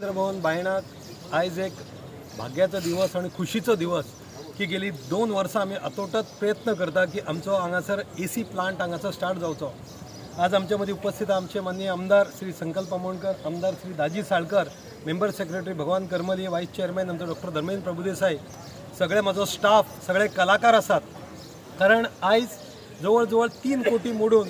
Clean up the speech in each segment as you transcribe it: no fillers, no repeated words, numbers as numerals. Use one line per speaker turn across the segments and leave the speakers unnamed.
भवन बायणाक आयज एक भाग्याचो दिवस आणि खुशीचो दिवस की गेली 2 वर्सां आमी अतोटत प्रयत्न करता की आमचो हांगासर एसी प्लांट हांगासर स्टार्ट जावचो। आज आमच्या मदीं उपस्थित आमचे माननीय आमदार श्री संकल्प आमोणकर, आमदार श्री दाजी साळकर, मेंबर सेक्रेटरी भगवान करमली, वायस चेअरमॅन आमचो डॉक्टर धर्मेंद्र प्रभुदेसाई, सगळे म्हाजो स्टाफ, सगळे कलाकार आसात। कारण आयज जवळ जवळ 3 कोटी मोडून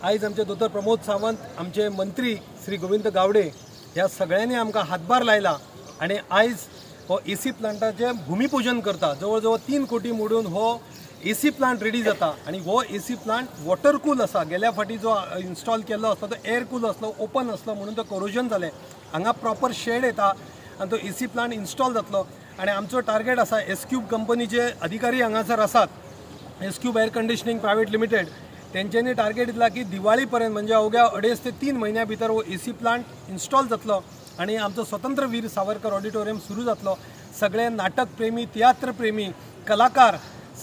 आयज आमचे दोतोर प्रमोद सावंत, आमचे मंत्री श्री गोविंद गावडे ह्या सगळ्यांनी आमकां हातभार लायला आणि आयज हो एसी प्लांटाचे भूमिपूजन करता। जवळ जवळ 3 कोटी मोडून हो एसी प्लांट रेडी जाता आणि हो एसी प्लांट वॉटर कूल आसा। गेल्या फाटी जो इन्स्टॉल केल्लो आसलो तो एअर कूल आसलो, ओपन आसलो, म्हणून तो कोरोजन जालें। हांगा प्रॉपर शेड येता आणि तो एसी प्लांट इन्स्टॉल जातलो आणि आमचो टार्गेट आसा एसक्यूब कंपनीचे अधिकारी हांगासर आसात, एसक्यूब एअर कंडिशनिंग प्रायवेट लिमिटेड, तेंच्यांनी टार्गेट दिला की दिवाळी पर्यंत म्हणजे अवघ्या 2.5 ते 3 महिन्या भितर हो एसी प्लांट इन्स्टॉल जातलो आणि आमचो स्वतंत्र वीर सावरकर ऑडिटोरियम सुरू जातलो। सगळे नाटक प्रेमी, तियात्र प्रेमी, कलाकार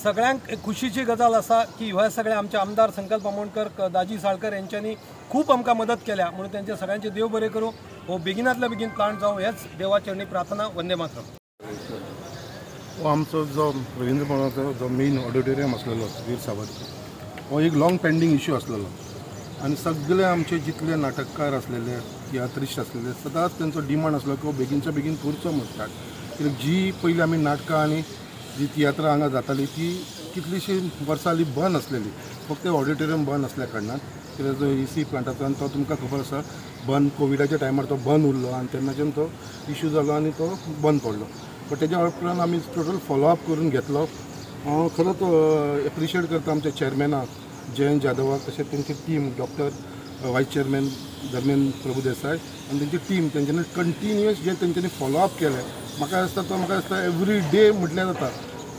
सगळ्यांक खुशीची गजाल आसा की हे सगळे आमचे आमदार संकल्प आमोणकर, दाजी साळकर यांच्यानी खूप आमकां मदत केल्या, म्हणून त्यांचे सगळ्यांचे देव बरें करूं। हो बेगिनातल्या बेगीन प्लांट जावं हेच देवाचरणी प्रार्थना। वंदे मातरम।
हो आमचो जो रवींद्र भवनाचो जो मेन ऑडिटोरियम आसलेलो वीर सावरकर, हो एक लॉंग पेंडींग इश्यू आसलेलो आणि सगळे आमचे जितले नाटककार आसलेले, तियात्रिस्ट आसलेले, सदांच तेंचो डिमांड आसलो की बेगीनच्या बेगीन करचो म्हूण स्टार्ट। कित्याक जी पयलीं आमी नाटकां आनी जी तियात्र हांगा जाताली ती कितलीशीं वर्सां हालीं बंद आसलेली, फक्त ऑडिटोरियम बंद आसल्या कारणान। कित्याक जो एसी प्लांटाचो तो तुमकां खबर आसा बंद कोविडाच्या टायमार तो बंद उरलो आणि तेन्नाच्यान तो इश्यू जालो आणि तो बंद पडलो। बट तेज्या उपरांत आमी टोटल फॉलोअप करून घेतलो। हांव खरोच एप्रिशिएट करता आमच्या चेअरमॅनाक जयंत जाधवाक, तशेंच तेंची टीम, डॉक्टर वायस चेअरमॅन धर्मेंद्र प्रभुदेसाय आणि तेंची टीम, तेंच्यांनी कंटिन्युअस जे तेंच्यांनी फॉलोअप केलें। म्हाका दिसता एवरी डे म्हटल्यार जाता,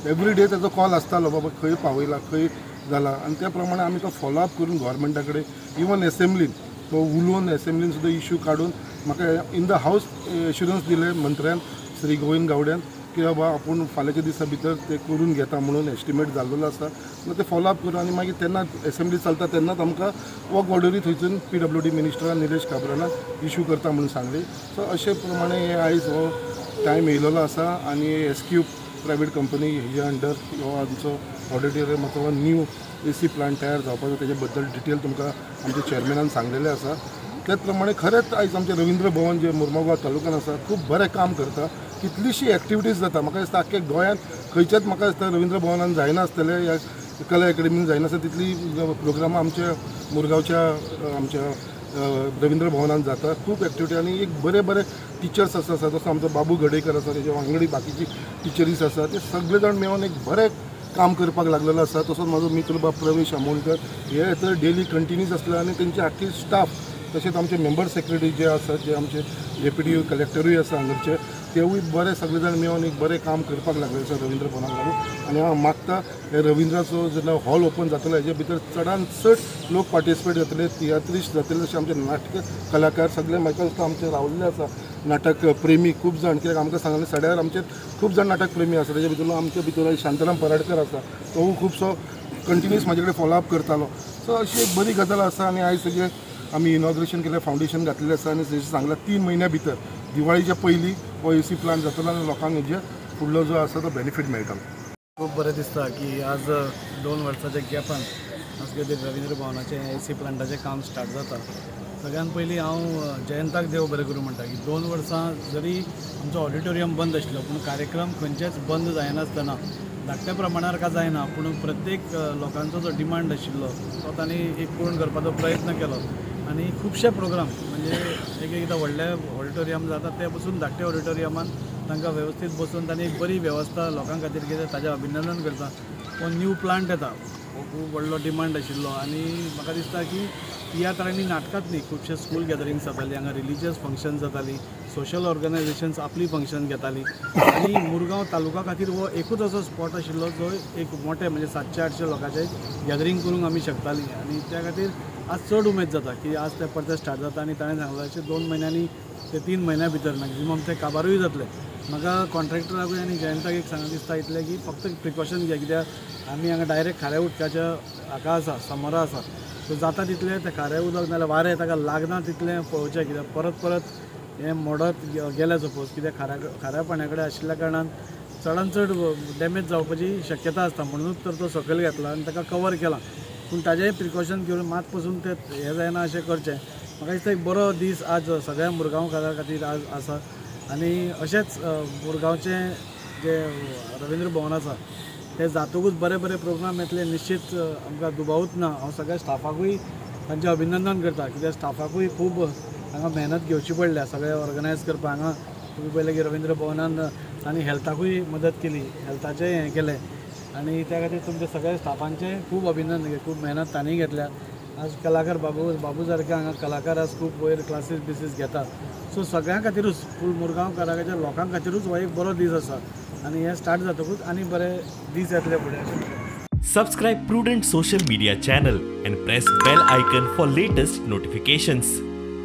एवरी डे तेजो कॉल आसतालो बाबा खंय पावयला, खंय जाला, आणि त्या प्रमाणे आमी तो फॉलोअप करून गव्हर्मेंटा कडेन इवन एसेंब्लीन तो उलोवन एसेंब्लीन सुद्दां इश्यू काडून म्हाका इन द हावस एश्युरन्स दिले मंत्र्यान श्री गोविंद गावड्यान की बाबा आपूण फाल्यांच्या दिसा भितर ते करून घेता म्हणून एस्टिमेट जाल्लो आसा। मग ते फॉलोअप करून आणि मागीर तेन्ना एसेंब्ली चलता तेन्नाच आमकां वॉक ऑर्डरी थंयसून PWD मिनिस्टर निलेश काब्रानाक इश्यू करता म्हणून सांगली। सो अशे प्रमाणे आयज हो टायम येयलेलो आसा आणि एसक्यूब प्रायवेट कंपनी हेजे अंडर हो आमचो ऑडिटोरियमाचो न्यू एसी प्लांट तयार जावपाचो, तेजे बद्दल डिटेल तुमकां आमच्या चेअरमॅनान सांगलेलें आसा। त्याच प्रमाणे खरेंच आयज आमचें रवींद्र भवन जे मुर्मुगांव तालुक्यान आसा खूब बरें काम करता। कितलीशी एक्टिविटीज जाता, म्हाका दिसता आख्खे गोंयांत खंयच्याच म्हाका दिसता रवींद्र भवनान जायना आसतले या कला अकॅडमीन जायना आसता तितली प्रोग्रामां आमच्या मुरगांवच्या आमच्या रवींद्र भवनान जाता। खूब एक्टिविटी आणि एक बरे बरे टिचर्स आसा, जसो आमचो बाबू गडेकर आसा, तेजे वांगडी बाकीची टिचरीज आसा, ते सगळे जाण मेळून एक बरें काम करपाक लागलेलो आसा। तसोच म्हाजो मित्र बाब प्रवेश आमोणकर हे तर डेली कंटिन्यूस आसले आणि तेंचे आख्खी स्टाफ, तशेंच आमचे मेंबर सेक्रेटरी जे आसात, जे आमचे डेप्युटी कलेक्टरूय आसा हांगचे, तेवूय बरे सगळे जाण मेळून एक बरें काम करपाक लागले आसा रवींद्र भवनाक लागून। आनी हांव मागता हे रवींद्राचो जेन्ना हॉल ओपन जातलो हेजे भितर चडांत चड लोक पार्टिसिपेट जातले, तियात्रिस्ट जातले, जशे आमचे नाटक कलाकार सगळे म्हाका दिसता आमचे रावल्ले आसा, नाटक प्रेमी खूब जाण। कित्याक आमकां सांगलें सड्यार आमचे खूब जाण नाटक प्रेमी आसा, तेजे भितर आमचे भितर शांताराम पराडकर आसा, तो खुबसो कंटिन्यूस म्हाजे कडेन फॉलोअप करतालो। सो अशी एक बरी गजाल आसा आणि आयज सगळे आमी इनॉग्रेशन केलें, फावंडेशन घातलेलें आसा आणि जशें सांगलां 3 महिन्या भितर दिवाळीच्या पयलीं हो एसी प्लांट जातलो आणि लोकांक हेजे फुडलो जो आसा तो बेनिफीट मेळटलो।
खूब बरें दिसता की आज 2 वर्सांच्या गॅपान आज रवींद्र भवनाचें एसी प्लांटाचें काम स्टार्ट जाता। सगळ्यान पयलीं हांव जयंताक देव बरें करूं म्हणटा की 2 वर्सां जरी आमचो ऑडिटोरियम बंद आशिल्लो पूण कार्यक्रम खंयचेच बंद जायनासतना धाकट्या प्रमाणार का जायना पूण प्रत्येक लोकांचो जो डिमांड आशिल्लो तो तांणी एक पूर्ण करपाचो प्रयत्न केलो आणि खुबशे प्रोग्राम म्हणजे एकदां व्हडले ऑडिटोरियम जाता ते बसून धाकटे ऑडिटोरियमान तांकां वेवस्थीत बसून तांणी एक बरी वेवस्था लोकां खातीर केली, ताजें अभिनंदन करता। हो न्यू प्लांट येता हो खूब व्हडलो डिमांड आशिल्लो आणि म्हाका दिसता की तियात्र आनी नाटकांत न्ही खुबशे स्कूल गॅदरिंग्स जातालीं, हांगा रिलिजियस फंक्शन्स जातालीं, सोशल ऑर्गनायजेशन्स आपली फंक्शन घेतालीं आणि मुरगांव तालुका खातीर हो एकूच असो स्पॉट आशिल्लो जो एक मोठे म्हणजे 700-800 लोकांचे गॅदरींग करूंक आमी शकतालीं आणि त्या खातीर आज चड उमेद जाता की आज ते परते स्टार्ट जाता आणि ताणें सांगलें अशें 2 महिन्यांनी ते 3 महिन्या भितर मॅक्झिमम ते काबारूय जातले। म्हाका कॉन्ट्रॅक्टराकूय आनी जयंताक एक सांगूंक दिसता इतलें की फक्त प्रिकॉशन घे, कित्याक आमी हांगा डायरेक्ट खाऱ्या उदकाच्या हाका आसा, समोरा आसा, सो जाता तितलें तें खारें उदक नाल्यार वारें ताका लागना तितलें पळोवचें, कित्याक परत परत हें मोडत गेलें सपोज कित्याक खाऱ्या पाण्या कडेन आशिल्ल्या कारणान चडांत चड डॅमेज जावपाची शक्यता आसता म्हणूनच तर तो सकयल घेतला आनी ताका कवर केला पूण ताजेंय प्रिकॉशन घेवन मात पसून ते हें जायना अशें करचें म्हाका दिसता एक बरो दीस आज सगळ्या मुरगांवकारां खातीर आज आसा आनी अशेंच मुरगांवचें जे रवींद्र भवन आसा ते जातकूच बरे बरे प्रोग्राम येतले निश्चित आमकां दुबावूच ना हांव सगळ्या स्टाफाकूय तांचें अभिनंदन करता कित्याक स्टाफाकूय खूब हांगा मेहनत घेवची पडल्या सगळें ऑर्गनायज करपाक हांगा तुमी पळयलें की रवींद्र भवनान तांणी हेल्थाकूय मदत केली हेल्थाचें हें केलें आनी त्या खातीर तुमच्या सगळ्या स्टाफांचें खूब अभिनंदन खूब मेहनत तांणी घेतल्या आज कलाकार बाबू सारके हांगा कलाकार आज खूब वयर क्लासीस बिसीस घेता सो सगळ्यां खातीरूच फूल मुरगांवकाराच्या लोकां खातीरूच हो एक बरो दीस आसा आनी हें स्टार्ट जातकूच आनी बरे दीस येतले फुडें अशें
Subscribe Prudent social media channel and press bell icon for latest notifications.